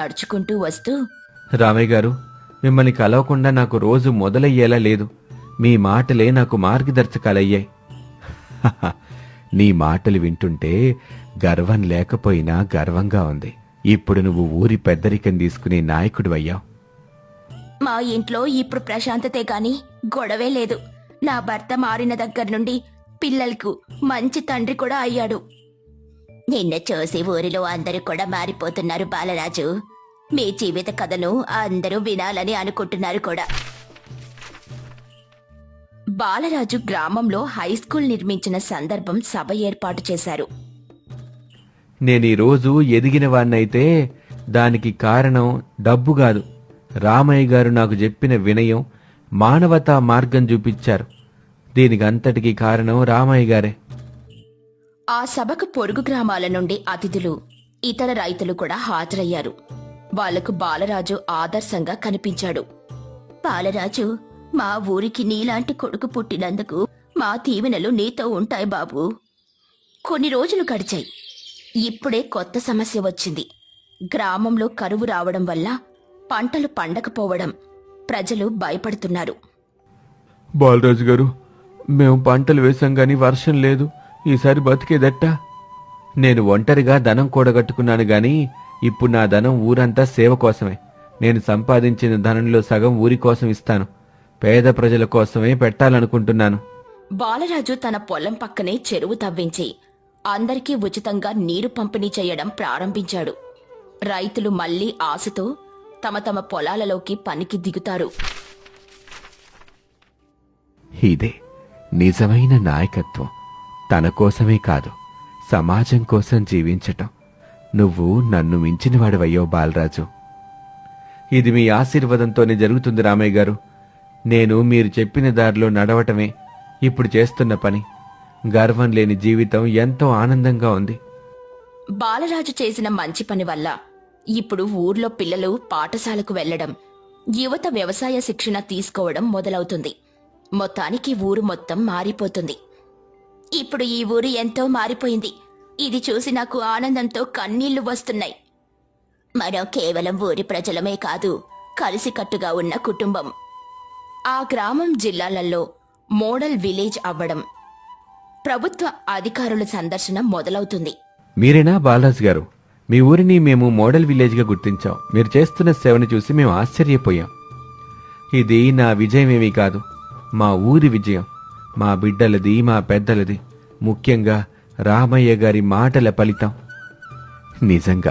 నడుచుకుంటూ వస్తూ, రామయ్య గారు, మిమ్మల్ని కలవకుండా నాకు రోజు మొదలయ్యేలా లేదు. మీ మాటలే నాకు మార్గదర్శకాలయ్యాయి. నీ మాటలు వింటుంటే గర్వం లేకపోయినా గర్వంగా ఉంది. ఇప్పుడు నువ్వు ఊరి పెద్దరికం తీసుకునే నాయకుడు అయ్యావు. మా ఇంట్లో ఇప్పుడు ప్రశాంతతే గాని గొడవే లేదు. నా భర్త మారిన దగ్గర నుండి పిల్లలకు మంచి తండ్రి కూడా అయ్యాడు. నిన్న చూసి ఊరిలో అందరూ కూడా మారిపోతున్నారు బాలరాజు. మీ జీవిత కథను అందరూ వినాలని అనుకుంటున్నారు కూడా. బాలరాజు గ్రామంలో హైస్కూల్ నిర్మించిన సందర్భం సభ ఏర్పాటు చేశారు. నేనీరోజు ఎదిగిన వాణ్ణైతే దానికి కారణం డబ్బు కాదు. రామయ్య గారు నాకు చెప్పిన వినయం, మానవతా మార్గం చూపించారు. దీనికంతటికీ కారణం రామయ్య గారే. ఆ సభకు పొరుగు గ్రామాల నుండి అతిథులు, ఇతర రైతులు కూడా హాజరయ్యారు. వాళ్లకు బాలరాజు ఆదర్శంగా కనిపించాడు. బాలరాజు, మా ఊరికి నీలాంటి కొడుకు పుట్టినందుకు మా దీవెనలు నీతో ఉంటాయి బాబూ. కొన్ని రోజులు గడిచాయి. ఇప్పుడే కొత్త సమస్య వచ్చింది. గ్రామంలో కరువు రావడం వల్ల పంటలు పండకపోవడం, ప్రజలు భయపడుతున్నారు. బాలరాజు గారు, మేము పంటలు వేసాం గాని వర్షం లేదు. ఈసారి బతికేదట్టా? నేను ఒంటరిగా ధనం కూడగట్టుకున్నాను గాని ఇప్పుడు నా ధనం ఊరంతా సేవ కోసమే. నేను సంపాదించిన ధనంలో సగం ఊరి కోసం ఇస్తాను. పేద ప్రజల కోసమే పెట్టాలనుకుంటున్నాను. బాలరాజు తన పొలం పక్కనే చెరువు తవ్వించి అందరికీ ఉచితంగా నీరు పంపిణీ చేయడం ప్రారంభించాడు. రైతులు మళ్లీ ఆశతో తమ తమ పొలాలలోకి పనికి దిగుతారు. ఇదే నిజమైన నాయకత్వం. తన కోసమే కాదు, సమాజం కోసం జీవించటం. నువ్వు నన్ను మించినవాడివయ్యో బాలరాజు. ఇది మీ ఆశీర్వాదంతోనే జరుగుతుంది రామయ్య గారు. నేను మీరు చెప్పిన దారిలో నడవటమే ఇప్పుడు చేస్తున్న పని. గర్వం లేని జీవితం ఎంతో ఆనందంగా ఉంది. బాలరాజు చేసిన మంచి పని వల్ల ఇప్పుడు ఊర్లో పిల్లలు పాఠశాలకు వెళ్లడం, యువత వ్యవసాయ శిక్షణ తీసుకోవడం మొదలవుతుంది. మొత్తానికి ఊరు మొత్తం మారిపోతుంది. ఇప్పుడు ఈ ఊరు ఎంతో మారిపోయింది. ఇది చూసి నాకు ఆనందంతో కన్నీళ్లు వస్తున్నాయి. మనం కేవలం ఊరి ప్రజలమే కాదు, కలిసికట్టుగా ఉన్న కుటుంబం. ఆ గ్రామం జిల్లాలలో మోడల్ విలేజ్ అవ్వడం, ప్రభుత్వ అధికారుల సందర్శన మొదలవుతుంది. మీరేనా బాలరాజు గారు? మీ ఊరిని మేము మోడల్ విలేజ్గా గుర్తించాం. మీరు చేస్తున్న సేవను చూసి మేము ఆశ్చర్యపోయాం. ఇది నా విజయమేమీ కాదు, మా ఊరి విజయం. మా బిడ్డలది, మా పెద్దలది, ముఖ్యంగా రామయ్య గారి మాటల ఫలితం. నిజంగా